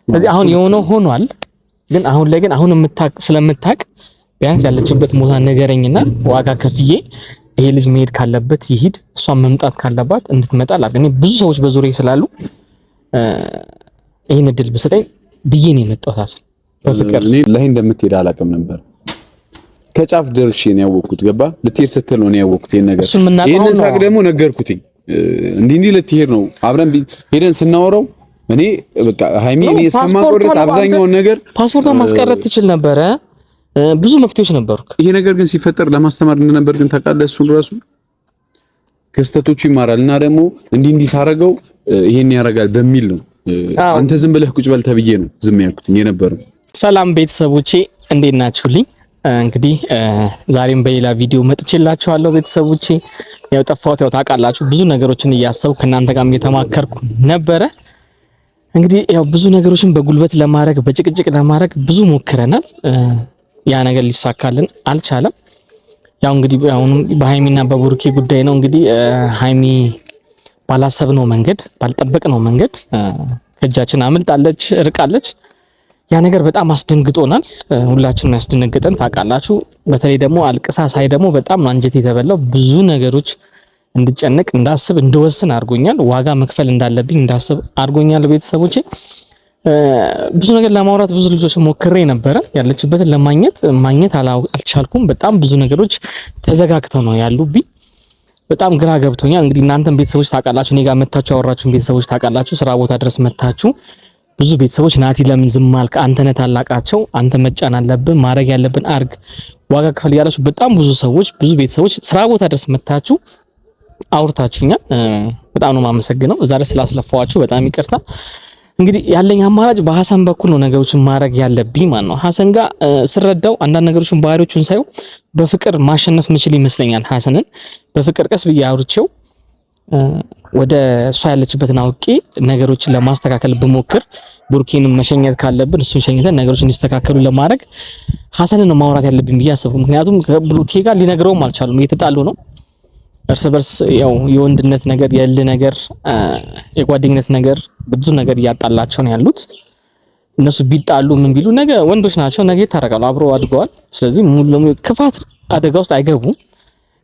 ስለዚህ አሁን የሆነው ሆኗል። ግን አሁን ላይ ግን አሁን ስለምታቅ ቢያንስ ያለችበት ቦታ ነገረኝና ዋጋ ከፍዬ ይሄ ልጅ መሄድ ካለበት ይሂድ፣ እሷን መምጣት ካለባት እንድትመጣ ላድርግ። እኔ ብዙ ሰዎች በዙሪያዬ ስላሉ ይሄን እድል ብሰጠኝ ብዬ ነው የመጣሁት። አሰን በፍቅር እኔ ላይ እንደምትሄድ አላውቅም ነበር። ከጫፍ ደርሼ ነው ያወቅኩት። ገባ ልትሄድ ስትል ነው ያወቅኩት ይሄን ነገር። ይሄን ሳቅ ደግሞ ነገርኩትኝ። እንዲህ ልትሄድ ነው አብረን ሄደን ስናወራው እኔ በቃ ሃይሚ እኔ እስከማቆርጥ አብዛኛውን ነገር ፓስፖርቷን ማስቀረት ትችል ነበረ። ብዙ መፍትሄዎች ነበሩ። ይሄ ነገር ግን ሲፈጠር ለማስተማር እንደነበር ግን ታውቃለህ። እሱን ራሱ ከስተቶቹ ይማራል እና ደግሞ እንዲህ ሳረገው ይሄን ያረጋል በሚል ነው። አንተ ዝም ብለህ ቁጭ በል ተብዬ ነው ዝም ያልኩት የነበረው። ሰላም ቤተሰቦቼ እንዴት ናችሁልኝ? እንግዲህ ዛሬም በሌላ ቪዲዮ መጥቼላችኋለሁ። ቤተሰቦቼ ያው ጠፋሁት፣ ያው ታውቃላችሁ፣ ብዙ ነገሮችን እያሰብኩ ከእናንተ ጋርም እየተማከርኩ ነበረ። እንግዲህ ያው ብዙ ነገሮችን በጉልበት ለማድረግ በጭቅጭቅ ለማድረግ ብዙ ሞክረናል። ያ ነገር ሊሳካልን አልቻለም። ያው እንግዲህ አሁንም በሃይሚና በቡርኬ ጉዳይ ነው። እንግዲህ ሃይሚ ባላሰብነው መንገድ ባልጠበቅነው መንገድ ከእጃችን አምልጣለች፣ ርቃለች። ያ ነገር በጣም አስደንግጦናል። ሁላችንም ያስደነገጠን ታውቃላችሁ። በተለይ ደግሞ አልቅሳ ሳይ ደግሞ በጣም ነው አንጀት የተበላው። ብዙ ነገሮች እንድጨነቅ እንዳስብ እንድወስን አድርጎኛል። ዋጋ መክፈል እንዳለብኝ እንዳስብ አድርጎኛል። ቤተሰቦቼ ብዙ ነገር ለማውራት ብዙ ልጆች ሞክሬ ነበረ። ያለችበትን ማግኘት አልቻልኩም። በጣም ብዙ ነገሮች ተዘጋግተው ነው ያሉብኝ። በጣም ግራ ገብቶኛል። እንግዲህ እናንተም ቤተሰቦች ታውቃላችሁ፣ እኔ ጋር መታችሁ ያወራችሁን ቤተሰቦች ታውቃላችሁ። ስራ ቦታ ድረስ መታችሁ ብዙ ቤተሰቦች ናቲ ለምን ዝም አልክ? አንተ ነህ ታላቃቸው፣ አንተ መጫን አለብን፣ ማድረግ ያለብን አርግ፣ ዋጋ ክፈል ያላችሁ በጣም ብዙ ሰዎች ብዙ ቤተሰቦች ስራ ቦታ ድረስ መታችሁ አውርታችሁኛል። በጣም ነው የማመሰግነው። ዛሬ ስላስለፋዋችሁ በጣም ይቅርታ። እንግዲህ ያለኝ አማራጭ በሐሰን በኩል ነው ነገሮችን ማድረግ ያለብኝ ማለት ነው። ሐሰን ጋር ስረዳው አንዳንድ ነገሮችን ባህሪዎቹን ሳይው በፍቅር ማሸነፍ ምችል ይመስለኛል። ሐሰንን በፍቅር ቀስ ብዬ አውርቼው ወደ እሷ ያለችበትን አውቄ ነገሮችን ለማስተካከል ብሞክር ቡርኬንም መሸኘት ካለብን እሱን ሸኝተን ነገሮችን እንዲስተካከሉ ለማድረግ ሐሰንን ነው ማውራት ያለብኝ ብዬ አሰብኩ። ምክንያቱም ከቡርኬ ጋር ሊነግረውም አልቻሉም፣ እየተጣሉ ነው እርስ በርስ። ያው የወንድነት ነገር የእልህ ነገር የጓደኝነት ነገር ብዙ ነገር እያጣላቸው ነው ያሉት። እነሱ ቢጣሉ ምን ቢሉ ነገ ወንዶች ናቸው፣ ነገ ይታረቃሉ፣ አብረው አድገዋል። ስለዚህ ሙሉ ለሙሉ ክፋት አደጋ ውስጥ አይገቡም።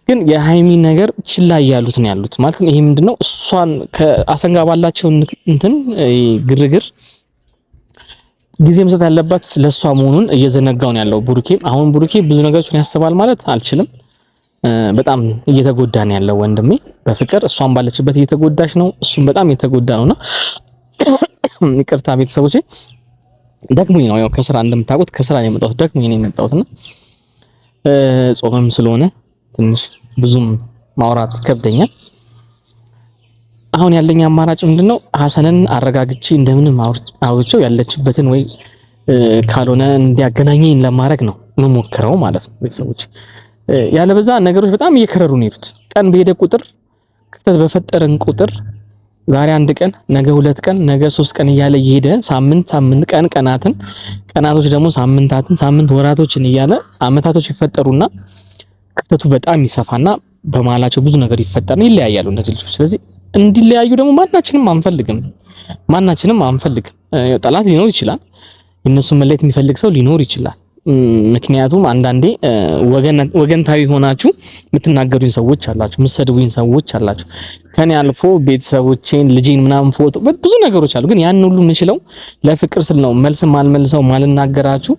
ግን የሃይሚ ነገር ችላ እያሉት ነው ያሉት ማለት ነው። ይሄ ምንድነው እሷን ከአሰንጋ ባላቸው እንትን ግርግር ጊዜ መስጠት ያለባት ለሷ መሆኑን እየዘነጋው ነው ያለው ቡርኬ። አሁን ቡርኬ ብዙ ነገሮችን ያስባል ማለት አልችልም። በጣም እየተጎዳ ነው ያለው ወንድሜ በፍቅር። እሷን ባለችበት እየተጎዳሽ ነው፣ እሱም በጣም እየተጎዳ ነውና ይቅርታ ቤተሰቦቼ። ደክሞኝ ነው ያው ከስራ እንደምታውቁት ከስራ ነው የመጣሁት፣ ደክሞኝ ነው የመጣሁትና ጾምም ስለሆነ ትንሽ ብዙም ማውራት ከብደኛል። አሁን ያለኝ አማራጭ ምንድነው ሐሰንን አረጋግቼ እንደምንም አውርቼው ያለችበትን ወይ ካልሆነ እንዲያገናኘኝ ለማድረግ ነው መሞከረው ማለት ነው ቤተሰቦች። ያለበዛ ነገሮች በጣም እየከረሩ ነው የሄዱት። ቀን በሄደ ቁጥር ክፍተት በፈጠረን ቁጥር ዛሬ አንድ ቀን ነገ ሁለት ቀን ነገ 3 ቀን እያለ እየሄደ ሳምንት ቀናቶች ደግሞ ሳምንት ወራቶችን እያለ አመታቶች ይፈጠሩና ክፍተቱ በጣም ይሰፋና በመሃላቸው ብዙ ነገር ይፈጠርና ይለያያሉ እነዚህ ልጆች። ስለዚህ እንዲለያዩ ደግሞ ማናችንም አንፈልግም። ጠላት ሊኖር ይችላል፣ የነሱ መለየት የሚፈልግ ሰው ሊኖር ይችላል። ምክንያቱም አንዳንዴ ወገንታዊ ሆናችሁ የምትናገሩኝ ሰዎች አላችሁ፣ የምትሰድቡኝ ሰዎች አላችሁ። ከኔ አልፎ ቤተሰቦቼን ልጄን ምናምን ፎቶ ብዙ ነገሮች አሉ። ግን ያን ሁሉ የምችለው ለፍቅር ስል ነው። መልስ ማልመልሰው ማልናገራችሁ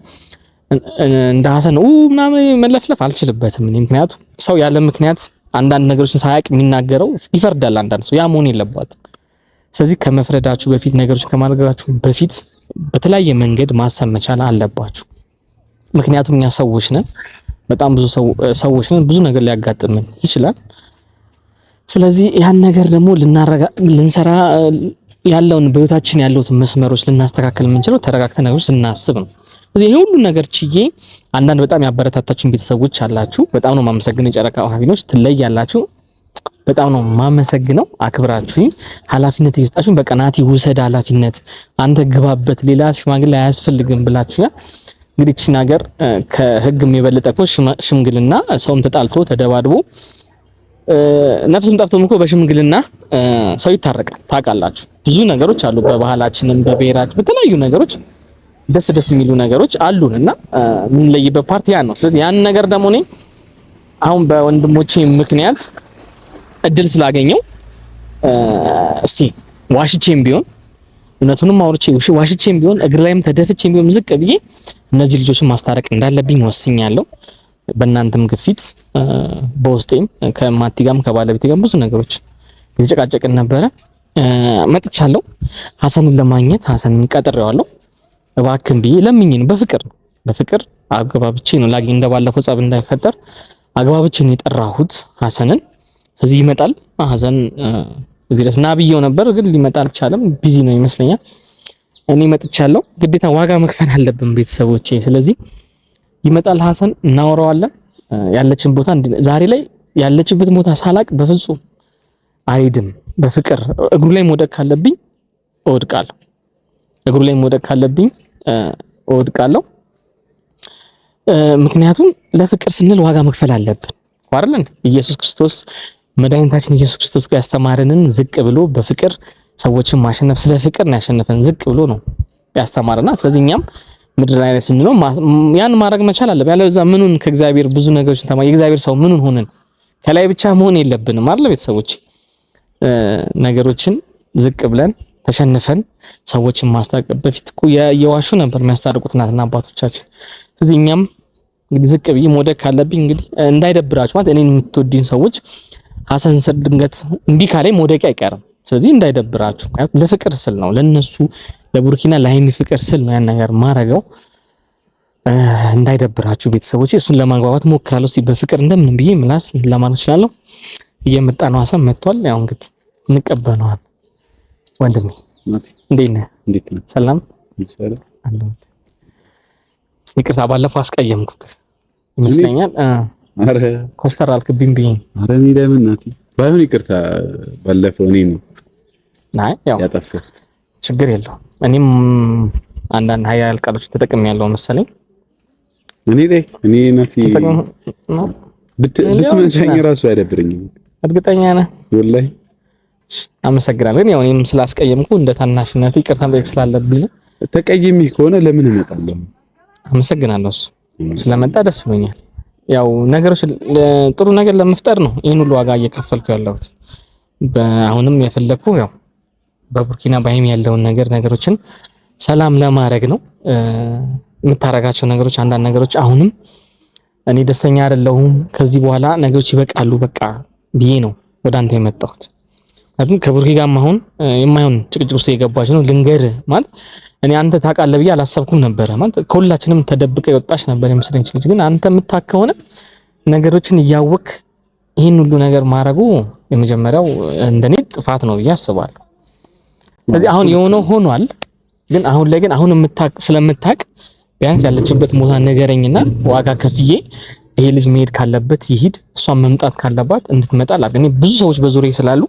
እንደ ሐሰን ምናምን መለፍለፍ አልችልበትም። ምክንያቱም ሰው ያለ ምክንያት አንዳንድ ነገሮችን ሳያውቅ የሚናገረው ይፈርዳል። አንዳንድ ሰው ያ መሆን የለባትም። ስለዚህ ከመፍረዳችሁ በፊት ነገሮችን ከማድረጋችሁ በፊት በተለያየ መንገድ ማሰብ መቻል አለባችሁ። ምክንያቱም እኛ ሰዎች ነን፣ በጣም ብዙ ሰዎች ነን፣ ብዙ ነገር ሊያጋጥምን ይችላል። ስለዚህ ያን ነገር ደግሞ ልንሰራ ያለውን በህይወታችን ያሉትን መስመሮች ልናስተካክል የምንችለው ተረጋግተን ነገሮች ስናስብ ነው። ስለዚህ ይሄ ሁሉ ነገር ችዬ አንዳንድ በጣም ያበረታታችሁን ቤተሰቦች አላችሁ። በጣም ነው ማመሰግነው። የጨረቃ ሀቢኖች ትለያላችሁ። በጣም ነው ማመሰግነው። አክብራችሁኝ ኃላፊነት እየሰጣችሁኝ በቃ ናቲ ውሰድ ኃላፊነት አንተ ግባበት ሌላ ሽማግሌ አያስፈልግም ብላችሁኛል። እንግዲህ እቺ ነገር ከህግም የበለጠ እኮ ሽምግልና ሰውም ተጣልቶ ተደባድቦ ነፍስም ጠፍቶም እኮ በሽምግልና ሰው ይታረቃል። ታውቃላችሁ ብዙ ነገሮች አሉ በባህላችንም በብሔራችን በተለያዩ ነገሮች ደስ የሚሉ ነገሮች አሉንና ምን ለይበት ፓርቲ ያን ነው። ስለዚህ ያን ነገር ደግሞ እኔ አሁን በወንድሞቼ ምክንያት እድል ስላገኘው እስቲ ዋሽቼም ቢሆን እውነቱንም አውርቼ ዋሽቼም ቢሆን እግር ላይም ተደፍቼም ቢሆን ዝቅ ብዬ እነዚህ ልጆችን ማስታረቅ እንዳለብኝ ወስኛለሁ። በእናንተም ግፊት በውስጤም ከማቲ ጋርም ከባለቤቴ ጋርም ብዙ ነገሮች እየተጨቃጨቅን ነበረ። መጥቻለሁ ሐሰንን ለማግኘት ሐሰንን ቀጥሬዋለሁ። እባክህን ብዬ ለምኜ ነው በፍቅር አግባብቼ ነው ላጊ እንደባለፈው ጸብ እንዳይፈጠር አግባብቼ ነው የጠራሁት ሐሰንን። ስለዚህ ይመጣል ሐሰን እዚህ ድረስ ና ብዬው ነበር ግን ሊመጣ አልቻለም። ቢዚ ነው ይመስለኛል። እኔ መጥቻለሁ። ግዴታ ዋጋ መክፈል አለብን ቤተሰቦቼ። ስለዚህ ይመጣል ሐሰን እናወራዋለን። ያለችን ቦታ ዛሬ ላይ ያለችበት ቦታ ሳላቅ በፍጹም አይድም። በፍቅር እግሩ ላይ መውደቅ ካለብኝ እወድቃለሁ። እግሩ ላይ መውደቅ ካለብኝ እወድቃለሁ። ምክንያቱም ለፍቅር ስንል ዋጋ መክፈል አለብን አይደል? ኢየሱስ ክርስቶስ መድኃኒታችን ኢየሱስ ክርስቶስ ጋር ያስተማረንን ዝቅ ብሎ በፍቅር ሰዎችን ማሸነፍ ስለ ፍቅር ነው ያሸነፈን። ዝቅ ብሎ ነው ያስተማረና ስለዚህ እኛም ምድር ላይ ስንለው ያን ማድረግ መቻል አለብን። ያለዛ ምኑን ከእግዚአብሔር ብዙ ነገሮችን የእግዚአብሔር ሰው ምኑን ሆነን ከላይ ብቻ መሆን የለብንም አይደል? ቤተሰቦች ነገሮችን ዝቅ ብለን ተሸንፈን ሰዎችን ማስታረቅ በፊት እኮ የዋሹ ነበር የሚያስታርቁት እናትና አባቶቻችን። ስለዚህ እኛም እንግዲህ ዝቅ ብዬ መውደቅ ካለብኝ እንግዲህ እንዳይደብራችሁ ማለት እኔን የምትወዱኝ ሰዎች ሐሰን ስር ድንገት እምቢ ካለኝ መውደቂ አይቀርም። ስለዚህ እንዳይደብራችሁ ምክንያቱም ለፍቅር ስል ነው ለነሱ ለቡርኪና ለሃይሚ ፍቅር ስል ነው ያን ነገር ማረገው። እንዳይደብራችሁ ቤተሰቦቼ እሱን ለማግባባት ሞክራለሁ። እስቲ በፍቅር እንደምን ብዬ ምላስ ለማለት እችላለሁ። እየመጣ ነው ሐሰን መጥቷል። ያው እንግዲህ እንቀበለዋል። ወንድሜ እንዴት ነህ? ሰላም አለሁ። ይቅርታ ባለፈው አስቀየምኩህ ይመስለኛል። አረ ኮስተር አልክብኝ ብዬ። አረ እኔ ለምን ናቲ ባይሆን ይቅርታ ባለፈው እኔ ነው ያው ያጠፋሁት። ችግር የለውም። እኔም አንዳንድ ሀያል ቃሎች ተጠቅሜያለሁ መሰለኝ። እኔ ናቲ ብትመንሸኝ ራሱ አይደብረኝም። እርግጠኛ ነህ? ወላሂ አመሰግናለሁ። ግን ያው እኔም ስላስቀየምኩ እንደ ታናሽነት ይቅርታ መጠየቅ ስላለብኝ ተቀይሜ ከሆነ ለምን እመጣለሁ? አመሰግናለሁ። እሱ ስለመጣ ደስ ብሎኛል። ያው ነገሮች ጥሩ ነገር ለመፍጠር ነው ይሄን ሁሉ ዋጋ እየከፈልኩ ያለሁት። አሁንም የፈለኩ ያው በቡርኪና በሃይሚ ያለውን ነገሮችን ሰላም ለማድረግ ነው። የምታረጋቸው ነገሮች አንዳንድ ነገሮች አሁንም እኔ ደስተኛ አይደለሁም። ከዚህ በኋላ ነገሮች ይበቃሉ በቃ ብዬ ነው ወደ አንተ የመጣሁት። አሁን ከቡርኪ ጋር አሁን የማይሆን ጭቅጭቅ ውስጥ የገባች ነው ልንገር ማለት እኔ አንተ ታውቃለህ ብዬ አላሰብኩም ነበር ማለት ከሁላችንም ተደብቀ የወጣች ነበር የምስለኝ ልጅ። ግን አንተ የምታውቅ ከሆነ ነገሮችን እያወቅ ይሄን ሁሉ ነገር ማድረጉ የመጀመሪያው እንደኔ ጥፋት ነው ብዬ አስባለሁ። ስለዚህ አሁን የሆነው ሆኗል። ግን አሁን ላይ ግን አሁን ስለምታውቅ ቢያንስ ያለችበት ቦታ ነገረኝና ዋጋ ከፍዬ ይሄ ልጅ መሄድ ካለበት ይሄድ፣ እሷን መምጣት ካለባት እንድትመጣ ላድርግ። እኔ ብዙ ሰዎች በዙሪያዬ ስላሉ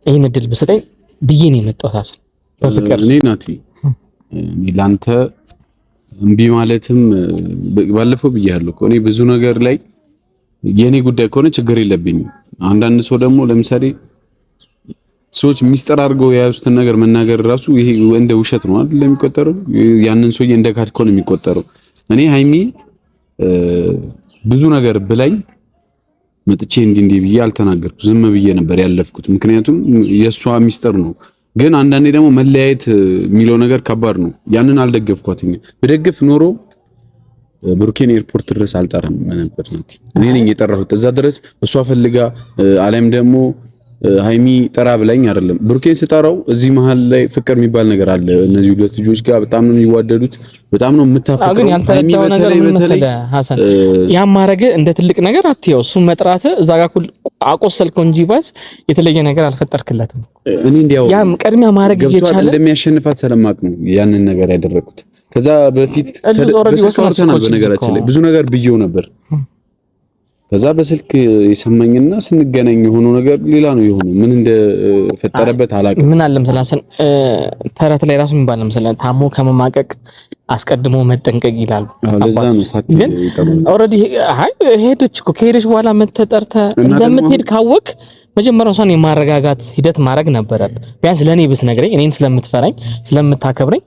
ይሄን እድል ብሰጠኝ ብዬ ነው የመጣሁት። ሐሰን በፍቅር እኔ ናቲ እኔ ላንተ እምቢ ማለትም ባለፈው ብያለሁ እኮ እኔ ብዙ ነገር ላይ የኔ ጉዳይ ከሆነ ችግር የለብኝም። አንዳንድ ሰው ደግሞ ለምሳሌ ሰዎች ሚስጥር አድርገው የያዙትን ነገር መናገር ራሱ ይሄ እንደ ውሸት ነው አይደል የሚቆጠረው? ያንን ሰውዬ እንደ ካድኮ ነው የሚቆጠረው። እኔ ሃይሚ ብዙ ነገር ብላኝ መጥቼ እንዲህ ብዬ አልተናገርኩ፣ ዝም ብዬ ነበር ያለፍኩት። ምክንያቱም የሷ ሚስጥር ነው። ግን አንዳንዴ ደግሞ መለያየት የሚለው ነገር ከባድ ነው። ያንን አልደገፍኳትም። ብደግፍ ኖሮ ብሩኬን ኤርፖርት ድረስ አልጠራም ነበር። እኔ ነኝ የጠራሁት እዛ ድረስ እሷ ፈልጋ አለም ደግሞ ሃይሚ ጠራ ብላኝ አይደለም። ብሩኬን ስጠራው እዚህ መሃል ላይ ፍቅር የሚባል ነገር አለ። እነዚህ ሁለት ልጆች ጋር በጣም ነው የሚዋደዱት፣ በጣም ነው የምታፈቅረው። ግን ያልተረዳው ነገር ምን መሰለህ ሐሰን፣ ያ ማረግ እንደ ትልቅ ነገር አትየው። እሱ መጥራት እዛ ጋር አቆሰልከው እንጂ ባስ የተለየ ነገር አልፈጠርክለትም። እኔ እንዲያው ያ ቀድሚያ ማረግ እየቻለ እንደሚያሸንፋት ስለማቅ ነው ያንን ነገር ያደረኩት። ከዛ በፊት በነገራችን ላይ ብዙ ነገር ብየው ነበር። ከዛ በስልክ የሰማኝና ስንገናኝ የሆነው ነገር ሌላ ነው የሆነው። ምን እንደፈጠረበት አላውቅም። ምን አለም ስላሰን ተረት ላይ ራሱ የሚባል ለምሳሌ ታሞ ከመማቀቅ አስቀድሞ መጠንቀቅ ይላሉ። ለዛ ነው ሳት ኦሬዲ ሄደች እኮ ከሄደች በኋላ መተጠርተ እንደምትሄድ ካወቅ መጀመሪያው እሷን የማረጋጋት ሂደት ማድረግ ነበረብህ። ቢያንስ ለኔ ብትነግረኝ እኔን ስለምትፈራኝ ስለምታከብረኝ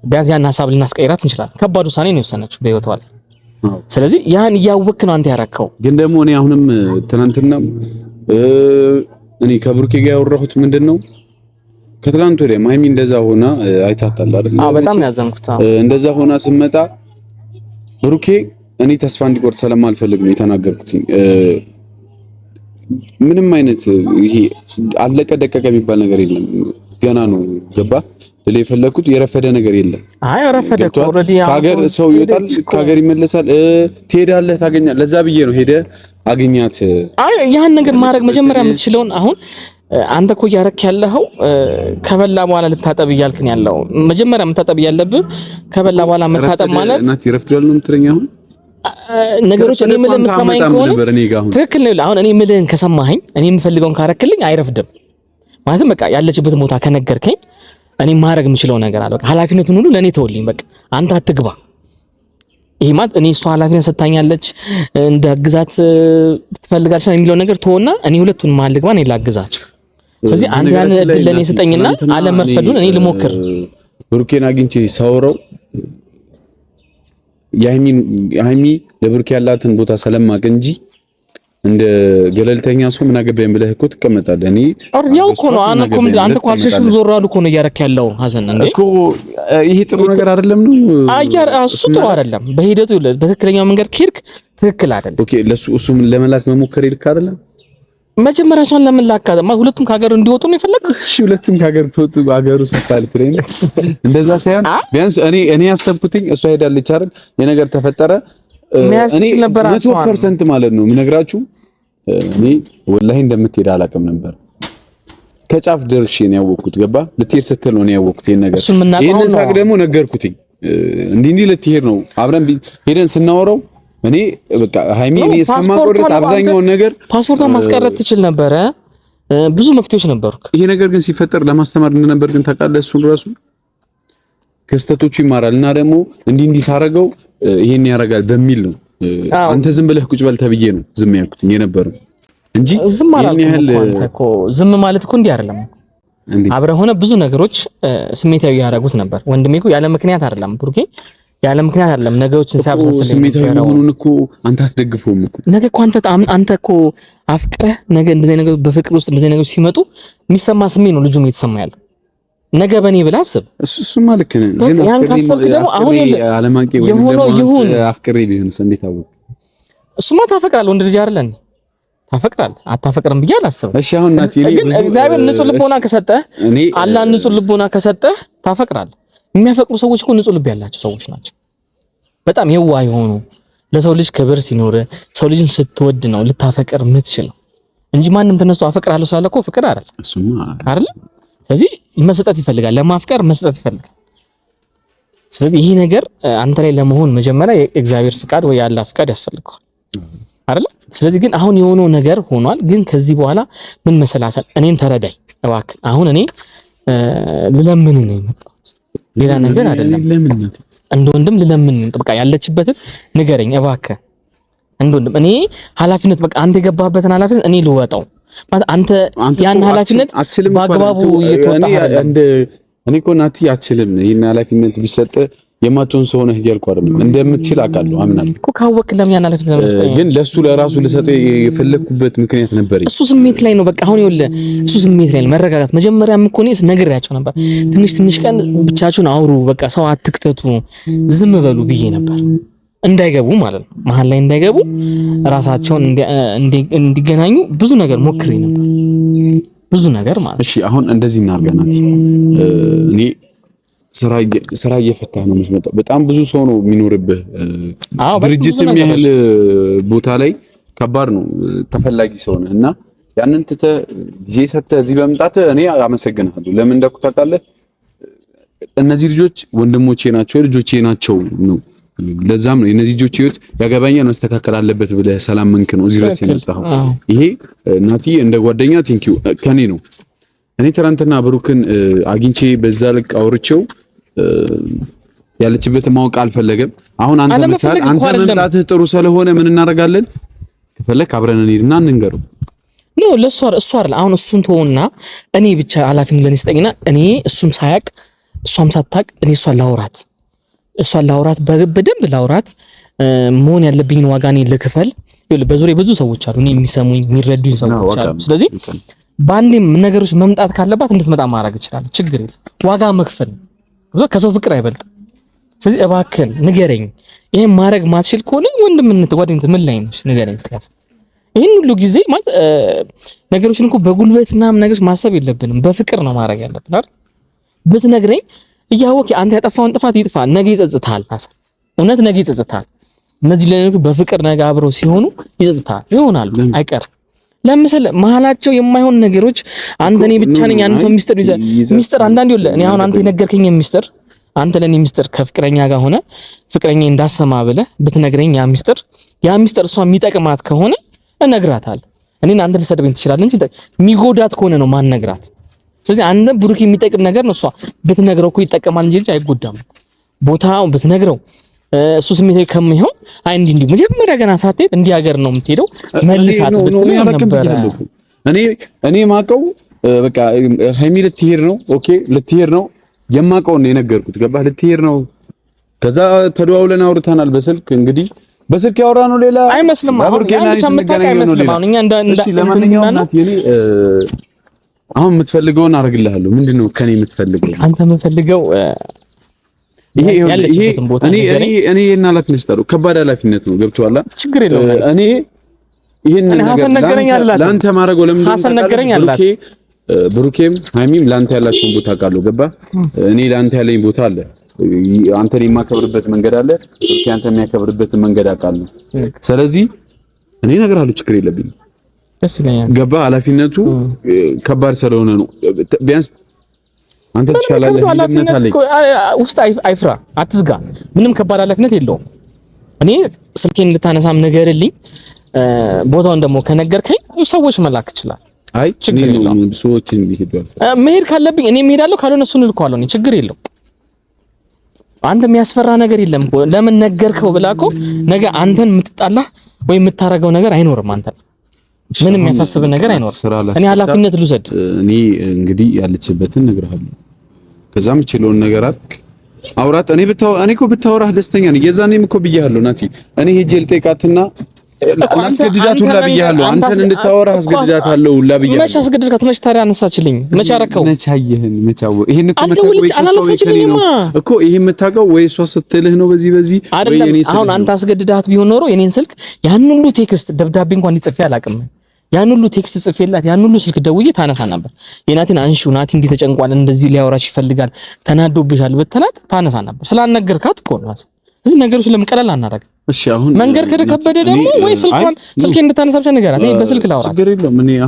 ቢያንስ ያን ሐሳብ ልናስቀይራት እንችላለን። ከባድ ውሳኔ ነው የወሰነችው በህይወቷ ላይ። ስለዚህ ያን እያወቅህ ነው አንተ ያረከው። ግን ደግሞ እኔ አሁንም ትናንትና እኔ ከብሩኬ ጋር ያወራሁት ምንድነው ከትላንት ወዲያ ማይሚ እንደዛ ሆና አይታታል አይደል? በጣም ያዘንኩት እንደዛ ሆና ስመጣ ብሩኬ እኔ ተስፋ እንዲቆርጥ ስለማልፈልግ ነው የተናገርኩት። ምንም አይነት ይሄ አለቀ ደቀቀ የሚባል ነገር የለም። ገና ነው ገባ ለሌ የፈለኩት የረፈደ ነገር የለም። አይ ረፈደ ኦሬዲ ከሀገር ሰው ይወጣል ከሀገር ይመለሳል። ትሄዳለህ ታገኛለህ። ለዛ ብዬ ነው ሄደ አገኛት። አይ ያን ነገር ማድረግ መጀመሪያ የምትችለውን አሁን አንተ እኮ እያረክ ያለኸው ከበላ በኋላ ልታጠብ እያልክ ነው ያለው። መጀመሪያ መታጠብ ያለብህ ከበላ በኋላ መታጠብ ማለት እናት ይረፍዳል ነው የምትለኝ አሁን ነገሮች እኔ ምልህ የምትሰማኝ ከሆነ ትክክል ነው። አሁን እኔ ምልህን ከሰማኸኝ እኔ የምፈልገውን ካረክልኝ አይረፍድም ማለትም በቃ ያለችበትን ቦታ ከነገርከኝ እኔ ማድረግ የምችለው ነገር አለ። በቃ ኃላፊነቱን ሁሉ ለኔ ተወልኝ። በቃ አንተ አትግባ። ይሄ ማለት እኔ እሷ ኃላፊነት ሰጣኛለች እንዳግዛት ትፈልጋለች የሚለው ነገር ተወና እኔ ሁለቱን መሀል ልግባ እኔ ላግዛቸው። ስለዚህ አንተ ያን እድል ለኔ ስጠኝና አለመርፈዱን እኔ ልሞክር። ብሩኬን አግኝቼ ሳወራው የሃይሚ ለብሩኬ ያላትን ቦታ ሰለማቅ እንጂ እንደ ገለልተኛ ሰው ምን አገባኝ ብለህ እኮ ትቀመጣለህ። እኔ ያው እኮ ነው አንተ እኮ አልሸሽም ዞር አሉ እኮ ነው እያረክ ያለው ሐሰን እንዴ እኮ ይሄ ጥሩ ነገር አይደለም ነው አያር እሱ ጥሩ አይደለም። በሂደቱ በትክክለኛው መንገድ ኪርክ ትክክል አይደለም። ኦኬ ለሱ እሱም ለመላክ መሞከር ይልክ አይደለም። መጀመሪያ እሷን ለመላክ ሁለቱም ከሀገር እንዲወጡ ነው የፈለግህ? እሺ ሁለቱም ከሀገር ተወጡ ሀገሩ ሰፋል ትሬን እንደዛ ሳይሆን ቢያንስ እኔ ያሰብኩትኝ እሷ ሄዳለች አይደል የነገር ተፈጠረ እኔ 100% ማለት ነው የምነግራችሁ። እኔ ወላሂ እንደምትሄድ አላውቅም ነበር። ከጫፍ ደርሼ ነው ያወቅኩት። ገባ ልትሄድ ስትል ነው ያወቅኩት ይሄን ነገር። ይሄን ሳቅ ደግሞ ነገርኩትኝ እንዲህ ልትሄድ ነው አብረን ሄደን ስናወራው እኔ በቃ ሃይሚ እኔ እስከማውቀው ድረስ አብዛኛውን ነገር ፓስፖርቷን ማስቀረት ትችል ነበረ። ብዙ መፍትሄዎች ነበሩክ። ይሄ ነገር ግን ሲፈጠር ለማስተማር እንደነበር ግን ታውቃለህ። እሱን ራሱ ከስተቶቹ ይማራል እና ደግሞ እንዲህ ሳረገው ይሄን ያረጋል በሚል ነው። አንተ ዝም ብለህ ቁጭ በል ተብዬ ነው ዝም ያልኩት የነበረው እንጂ ዝም ዝም ማለት እኮ እንዲህ አይደለም። አብረህ ሆነ ብዙ ነገሮች ስሜታዊ ያደረጉት ነበር። ወንድሜ እኮ ያለ ምክንያት አይደለም ብሩኬ ያለ ምክንያት አይደለም ነገሮችን ሲያብሰስል ስሜታዊ ሆኖን እኮ አንተ አትደግፈውም እኮ ነገ እኮ አንተ እኮ አፍቅረህ ነገ እንደዚህ ነገር በፍቅር ውስጥ እንደዚህ ነገር ሲመጡ የሚሰማ ስሜት ነው ልጁም እየተሰማ ያለው። ነገ በኔ ብላ አስብ። እሱማ ልክ ነህ፣ ግን ያን ካሰብክ ደግሞ አሁን ይሁን አፍቅሬ ቢሆንስ እንዴት አወቅ? እሱማ ታፈቅራለህ፣ ወንድ ልጅ አይደለን ታፈቅራለህ። አታፈቅርም ብዬ አላስብም። እሺ አሁን ናቲ ግን እግዚአብሔር ንጹህ ልቦና ከሰጠህ አላህ ንጹህ ልቦና ከሰጠህ ታፈቅራለህ። የሚያፈቅሩ ሰዎች እኮ ንጹህ ልብ ያላቸው ሰዎች ናቸው። በጣም የዋህ የሆኑ ለሰው ልጅ ክብር ሲኖር ሰው ልጅን ስትወድ ነው ልታፈቅር የምትችለው እንጂ ማንም ተነስቶ አፈቅራለሁ ስላለ እኮ ፍቅር አይደል። እሱማ አይደል። ስለዚህ መስጠት ይፈልጋል፣ ለማፍቀር መስጠት ይፈልጋል። ስለዚህ ይሄ ነገር አንተ ላይ ለመሆን መጀመሪያ የእግዚአብሔር ፍቃድ ወይ ያላህ ፍቃድ ያስፈልጋል አይደል። ስለዚህ ግን አሁን የሆነው ነገር ሆኗል። ግን ከዚህ በኋላ ምን መሰላሰል እኔን ተረዳኝ እባክህ። አሁን እኔ ልለምን ነው የመጣሁት ሌላ ነገር አይደለም። እንደ ወንድም ልለምን በቃ ያለችበትን ንገረኝ እባክህ። እንደ ወንድም እኔ ኃላፊነት በቃ አንተ የገባህበትን ኃላፊነት እኔ ልወጣው ማለት አንተ ያን ኃላፊነት በአግባቡ እየተወጣህ አይደለም። እኔ እኮ ናቲ አትችልም። ይሄን ኃላፊነት ቢሰጥ የማትሆን ሰው ነህ እያልኩ አይደለም፣ እንደምትችል አውቃለሁ አምናለሁ እኮ። ካወቅህ ለምን ያን ኃላፊነት ለመስጠት ግን ለሱ ለራሱ ልሰጠው የፈለኩበት ምክንያት ነበር። እሱ ስሜት ላይ ነው በቃ። አሁን ይኸውልህ እሱ ስሜት ላይ ነው መረጋጋት። መጀመሪያም እኮ እኔ ነግሬያቸው ነበር፣ ትንሽ ቀን ብቻችሁን አውሩ፣ በቃ ሰው አትክተቱ፣ ዝም በሉ ብዬ ነበር። እንዳይገቡ ማለት ነው መሀል ላይ እንዳይገቡ ራሳቸውን እንዲገናኙ ብዙ ነገር ሞክሬ ነበር፣ ብዙ ነገር ማለት። እሺ አሁን እንደዚህ እናርገናት። እኔ ስራ እየፈታህ ነው የምትመጣው። በጣም ብዙ ሰው ነው የሚኖርብህ። ድርጅት የሚያህል ቦታ ላይ ከባድ ነው። ተፈላጊ ሰው ነህ እና ያንን ትተህ ጊዜ ሰጥተህ እዚህ በመምጣትህ እኔ አመሰግናለሁ። ለምን እንደኩ ታውቃለህ? እነዚህ ልጆች ወንድሞቼ ናቸው፣ ልጆቼ ናቸው ነው ለዛም ነው የነዚህ ልጆች ህይወት ያገባኛል መስተካከል አለበት ብለህ ሰላም መንክ ነው እዚህ ድረስ የመጣው። ይሄ ናቲ እንደ ጓደኛ ቴንኪው ከኔ ነው። እኔ ትናንትና ብሩክን አግኝቼ በዛ ልክ አውርቼው ያለችበትን ማወቅ አልፈለገም። አሁን አንተ መምጣትህ ጥሩ ስለሆነ ምን እናደርጋለን? ከፈለክ አብረን እንሂድና እንንገረው። ኖ ለሷ እሷ አይደል አሁን እሱን ተወውና እኔ ብቻ ኃላፊነት ለኔ ስጠኝና እኔ እሱም ሳያቅ እሷም ሳታቅ እኔ እሷን ላውራት በደንብ ላውራት መሆን ያለብኝን ዋጋ እኔ ልክፈል። በዙሪያ ብዙ ሰዎች አሉ እኔ የሚሰሙኝ የሚረዱኝ ሰዎች አሉ። ስለዚህ ባንዴም ነገሮች መምጣት ካለባት እንድትመጣ ማድረግ ይችላል። ችግር የለም። ዋጋ መክፈል ከሰው ፍቅር አይበልጥም። ስለዚህ እባክህን ንገረኝ። ይሄን ማድረግ ማትችል ከሆነ ወንድምነት ጓደኝነት ምን ላይ ነሽ ንገረኝ። ስለዚህ ይሄን ሁሉ ጊዜ ማለት ነገሮችን እኮ በጉልበትና ነገሮች ማሰብ የለብንም። በፍቅር ነው ማድረግ ያለብን አይደል? ብትነግረኝ እያወቅህ አንተ ያጠፋውን ጥፋት ይጥፋ፣ ነገ ይጸጽታል። እውነት ነገ ይጸጽታል። እነዚህ ለነገሩ በፍቅር ነገ አብረው ሲሆኑ ይጸጽታል ይሆናሉ፣ አይቀርም። ለምሳሌ መሀላቸው የማይሆን ነገሮች አንተ እኔ ብቻ ነኝ አንድ ሰው ሚስጥር አንዳንዴ ይወለ እኔ አሁን አንተ የነገርከኝ ሚስጥር አንተ ለኔ ሚስጥር ከፍቅረኛ ጋር ሆነ ፍቅረኛ እንዳሰማ ብለህ ብትነግረኝ ያ ሚስጥር እሷ የሚጠቅማት ከሆነ እነግራታለሁ። እኔን አንተ ልትሰድበኝ ትችላለህ እንጂ የሚጎዳት ከሆነ ነው ማን ነግራት። ስለዚህ አንተ ብሩክ የሚጠቅም ነገር ነው እሷ ብትነግረው እኮ ይጠቀማል እንጂ አይጎዳም። ቦታው ብትነግረው እሱ ስሜታዊ ከሚሆን አይ እንዲህ መጀመሪያ ገና ሳትሄድ እንዲህ ሀገር ነው የምትሄደው መልሳት ብትለው ነበር። እኔ ማቀው በቃ ሃይሚ ልትሄድ ነው። ኦኬ ልትሄድ ነው የማቀውን ነው የነገርኩት። ገባህ? ልትሄድ ነው። ከዛ ተደዋውለን አውርተናል በስልክ እንግዲህ በስልክ ያወራነው ሌላ አይመስልም። አሁን የምትፈልገውን አደርግልሃለሁ። ምንድነው ከኔ የምትፈልገው? አንተ የምትፈልገው ይሄ እኔ እና ኃላፊነት ስጠሩ ከባድ ኃላፊነት ነው። ገብቶሃል? ችግር የለውም። እኔ ይሄን ነገር ለአንተ ማድረግ ወለም ብሩኬም ሃይሚም ለአንተ ያላችሁን ቦታ አውቃለሁ። ገባህ? እኔ ለአንተ ያለኝ ቦታ አለ። አንተን የማከብርበት መንገድ አለ። ብሩኬ አንተ የሚያከብርበት መንገድ አውቃለሁ። ስለዚህ እኔ እነግርሃለሁ፣ ችግር የለብኝም። ገባህ? ኃላፊነቱ ከባድ ስለሆነ ነው። ቢያንስ አንተ ትሻላለህ። ኃላፊነት አለኝ። ውስጥ አይፍራ፣ አትዝጋ። ምንም ከባድ ኃላፊነት የለውም። እኔ ስልኬን እንድታነሳም ንገርልኝ። ቦታውን ደግሞ ከነገርከኝ ሰዎች መላክ ይችላል። አይ ችግር የለውም። ሰዎችን መሄድ ካለብኝ እኔ እሄዳለሁ፣ ካልሆነ እሱን እልከዋለሁ። እኔ ችግር የለውም። አንተ የሚያስፈራ ነገር የለም እኮ ለምን ነገርከው ብላ እኮ ነገ አንተን የምትጣላ ወይ የምታረገው ነገር አይኖርም። አንተ ምንም የሚያሳስብ ነገር አይኖርም። እኔ ኃላፊነት ልውሰድ። እኔ እንግዲህ ያለችበትን እነግርሃለሁ። ከዛም ችሎን ነገራት አውራት። እኔ እኮ ብታወራህ ደስተኛ ነኝ። የዛኔም እኮ ብያለሁ ናቲ። እኔ ሄጄ ልጠይቃትና አስገድዳት ሁላ ብያለሁ። አንተን እንድታወራ አስገድዳታለሁ ሁላ ብያለሁ። መቼ አስገድዳት? መቼ ታዲያ አነሳችልኝ? መቼ አረከው? መቼ አየህን? መቼ አወ ይሄን እኮ እኮ ይሄ የምታውቀው ወይ እሷ ስትልህ ነው በዚህ ወይ እኔ አሁን አንተ አስገድዳት ቢሆን ኖሮ የኔን ስልክ ያን ሁሉ ቴክስት ደብዳቤ እንኳን ይጽፍ ያላቅም ያን ሁሉ ቴክስት ጽፌላት ያን ሁሉ ስልክ ደውዬ ታነሳ ነበር። የናቲን አንሺው ናቲ እንዲህ ተጨንቋል፣ እንደዚህ ሊያወራሽ ይፈልጋል፣ ተናዶብሻል ብትላት ታነሳ ነበር። ስላልነገርካት እኮ ነው። እዚህ ነገሮች ለምን ቀለል አናደርግ? እሺ አሁን መንገር ከደከበደ ደግሞ ወይ ስልኬን እንድታነሳብሽ ንገራት። እኔ በስልክ ላውራት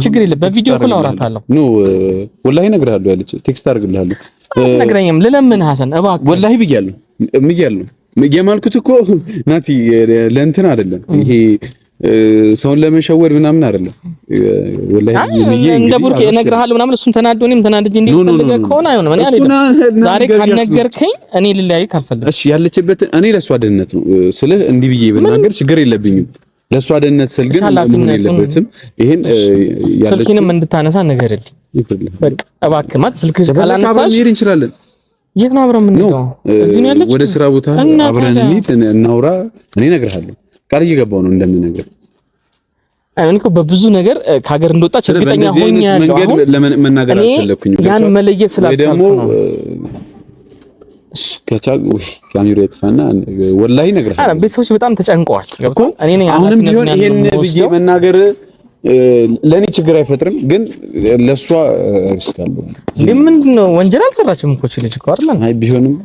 ችግር የለም። በቪዲዮ እኮ ላውራታለሁ። ኖ ወላሂ እነግርሃለሁ ያለች ቴክስት አድርግልሃለሁ። ነግረኝም ልለምን ሐሰን እባክህ ወላሂ ብያለሁ የማልኩት እኮ ናቲ ለእንትን አይደለም ይሄ ሰውን ለመሸወድ ምናምን አይደለም። ወላሂ እንደ ቡርኬ እነግርሃለሁ ምናምን እሱን ተናዶ እኔም ተናድጄ እንዴ ፈልገህ ከሆነ አይሆንም። እኔ አይደለም ዛሬ ካልነገርከኝ እኔ ልለያይ ካልፈልግ እሺ ያለችበት እኔ ለሷ ደህንነት ነው ስልህ እንዲህ ብዬ ብናገር ችግር የለብኝም። ለሷ ደህንነት ስል ግን ምን የለበትም። ይሄን ስልኬንም እንድታነሳ ነገርልኝ በቃ እባክህ። ማለት ስልክሽ ካላነሳሽ እንሄድ እንችላለን። የት ነው አብረን የምንሄደው? እዚህ ነው ያለችው። ወደ ስራ ቦታ አብረን እንሂድ እናውራ። እኔ እነግርሃለሁ ቃል እየገባው ነው እንደምነገር። እኔ እኮ በብዙ ነገር ከሀገር እንደወጣች እርግጠኛ ሆኛለሁ። አሁን ለምን መናገር አልፈለኩኝ? ያን መለየት ስላልቻልኩ ነው። እሺ ከቻል ወይ ካሜራ ይጥፋና ወላሂ እነግርሃለሁ። አረ ቤተሰቦች በጣም ተጨንቀዋል እኮ እኔ ነኝ። አሁንም ቢሆን ይሄን ብዬ መናገር ለኔ ችግር አይፈጥርም፣ ግን ለሷ ሪስካለሁ። ምንድን ነው ወንጀል አልሰራችም እኮ ልጅ እኮ አይደል? አይ ቢሆንም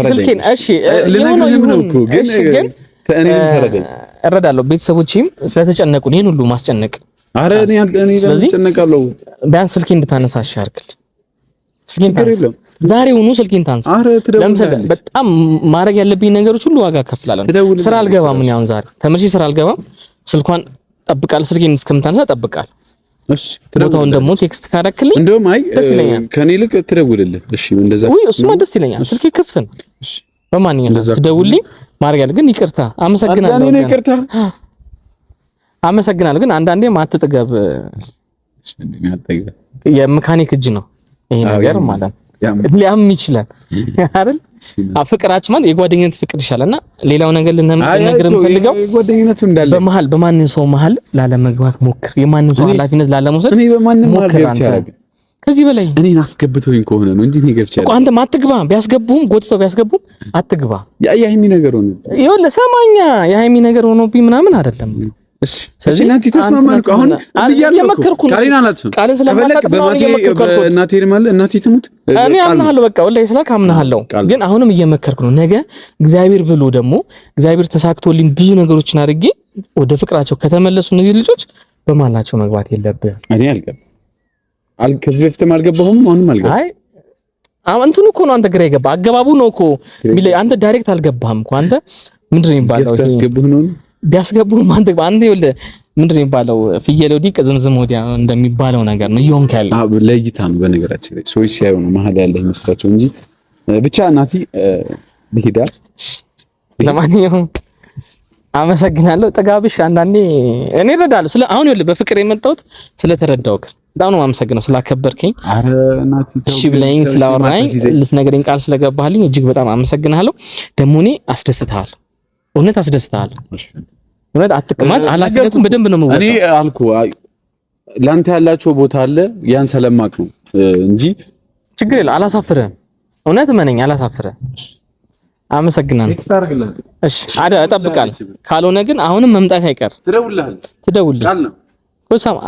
ስልኬን እሺ ይሁን ግን እኔን ተረዳኝ። እረዳለሁ። ቤተሰቦቼም ስለተጨነቁ ይሄን ሁሉ ማስጨነቅ አረ እኔ ተጨነቃለሁ። ቢያንስ ስልኬን እንድታነሳሽ አድርግልኝ። ስልኬን ታነሳ ዛሬውኑ ስልኬን ታንሳ። ለምሳሌ በጣም ማድረግ ያለብኝ ነገሮች ሁሉ ዋጋ ከፍላለሁ። ስራ አልገባም ምን ያውን ዛሬ ተመርጪ ስራ አልገባም። ስልኳን ጠብቃለሁ፣ ስልኬን እስከምታንሳ ጠብቃለሁ። እሺ ቦታውን ደግሞ ቴክስት ካደረክልኝ እንደውም አይ ከኔ ልክ ትደውልልህ። እሺ እንደዛ ወይ እሱማ ደስ ይለኛል። ስልኬ ክፍት ነው። እሺ በማንኛውም ትደውልልኝ ማድረግ ያለ ግን ይቅርታ አመሰግናለሁ። እኔ ይቅርታ አመሰግናለሁ ግን አንዳንዴ ማትጠገብ የመካኒክ እጅ ነው ይሄ ነገር ማለት ሊያም ይችላል አይደል? ፍቅራችን ማለት የጓደኝነት ፍቅር ይሻላልና ሌላው ነገር ልንነግርህ ፈልገው ጓደኝነቱ እንዳለ በመሃል በማንንም ሰው መሃል ላለመግባት ሞክር። የማንንም ሰው ኃላፊነት ላለመውሰድ እኔ በማንንም ሞክር። ከዚህ በላይ እኔን አስገብተውኝ ከሆነ ነው እንጂ እኔ ገብቻለሁ። አንተ ማትግባ ቢያስገቡም ጎትተው ቢያስገቡም አትግባ። የሃይሚ ነገር ሆነ ይኸውልህ፣ ሰማኛ የሃይሚ ነገር ሆኖብኝ ምናምን አይደለም። እሺ ስለዚህ እናቴ ተስማማን እኮ አሁን እየመከርኩ ነው። ካሪና ናት ቃል ስለማታውቅ ነው እየመከርኩ ነው። እናቴ ማለት እናቴ ትሙት እኔ አምናለሁ። በቃ ወላሂ ስላክ አምናለሁ። ግን አሁንም እየመከርኩ ነው። ነገ እግዚአብሔር ብሎ ደግሞ እግዚአብሔር ተሳክቶልኝ ብዙ ነገሮችን አድርጌ ወደ ፍቅራቸው ከተመለሱ እነዚህ ልጆች በማላቸው መግባት የለብህም። እኔ አልገባም ከዚህ በፊትም አልገባሁም አሁንም አልገባም። አይ እንትኑ እኮ ነው አንተ ግራ የገባ አገባቡ ነው እኮ አንተ ዳይሬክት አልገባህም እኮ አንተ ምንድን ነው የሚባለው ያስገቡህ ነው ቢያስገቡም አንተ ይኸውልህ ምንድን ነው የሚባለው ፍየል ወዲህ ቅዝምዝም ወዲያ እንደሚባለው ነገር ነው እየሆንክ ያለው። ለእይታ ነው በነገራችን ላይ ሰዎች ሲያዩ ነው መሀል ያለ ይመስላቸው እንጂ ብቻ እናቴ ልሂዳ። ለማንኛውም አመሰግናለሁ። ጥጋብሽ አንዳንዴ እኔ እረዳለሁ። አሁን ይኸውልህ በፍቅር የመጣሁት ስለተረዳሁህ በጣም ነው የማመሰግነው ስላከበርከኝ። ኧረ እናቴ እሺ ብለኸኝ ስላወራኝ ልትነግረኝ ቃል ስለገባህልኝ እጅግ በጣም አመሰግናለሁ። ደግሞ እኔ አስደስተሃለሁ፣ እውነት አስደስተሃለሁ። እውነት አትቀማት ኃላፊነቱን በደንብ ነው የምወጣው። እኔ አልኩህ ላንተ ያላቸው ቦታ አለ ያን ስለማቅ ነው እንጂ ችግር የለም። አላሳፍርህም፣ እውነት መነኝ አላሳፍርህም። አመሰግናለሁ። እሺ አዳ እጠብቃለሁ። ካልሆነ ግን አሁንም መምጣት አይቀር ትደውልልኝ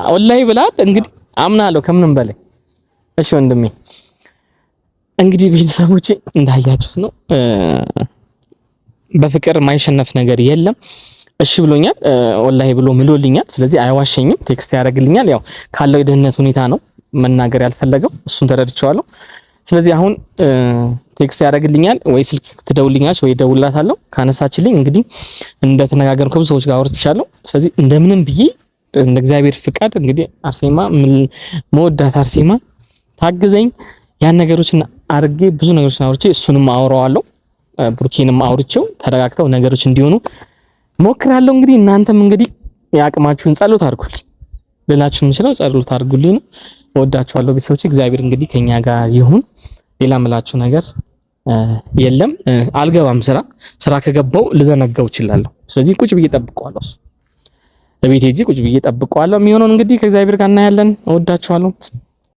ወላሂ ብላል። እንግዲህ አምናለሁ ከምንም በላይ። እሺ ወንድሜ እንግዲህ ቤተሰቦቼ እንዳያችሁት ነው በፍቅር ማይሸነፍ ነገር የለም። እሺ ብሎኛል ወላሂ ብሎ ምሎልኛል። ስለዚህ አይዋሸኝም፣ ቴክስት ያደርግልኛል። ያው ካለው የደህንነት ሁኔታ ነው መናገር ያልፈለገው፣ እሱን ተረድቼዋለሁ። ስለዚህ አሁን ቴክስት ያደርግልኛል ወይ ስልክ ትደውልኛለች ወይ ደውላታለሁ። ካነሳችልኝ እንግዲህ እንደተነጋገርኩ ከብዙ ሰዎች ጋር አውርቻለሁ። ስለዚህ እንደምንም ብዬ እንደ እግዚአብሔር ፍቃድ እንግዲህ አርሴማ መወዳት አርሴማ ታግዘኝ ያን ነገሮችን አድርጌ ብዙ ነገሮችን አውርቼ እሱንም አወራዋለሁ ብሩኬንም አውርቼው ተረጋግተው ነገሮች እንዲሆኑ ሞክራለሁ። እንግዲህ እናንተም እንግዲህ ያቅማችሁን ጸሎት አድርጉልኝ ልላችሁ የምችለው ጸሎት አድርጉልኝ ነው። ወዳችኋለሁ ቤተሰቦች። እግዚአብሔር እንግዲህ ከኛ ጋር ይሁን። ሌላ ምላችሁ ነገር የለም። አልገባም ስራ ከገባው ልዘነጋው እችላለሁ። ስለዚህ ቁጭ ብዬ ጠብቀዋለሁ። በቤቴ ቁጭ ብዬ ጠብቀዋለሁ። የሚሆነውን እንግዲህ ከእግዚአብሔር ጋር እናያለን። ወዳችኋለሁ።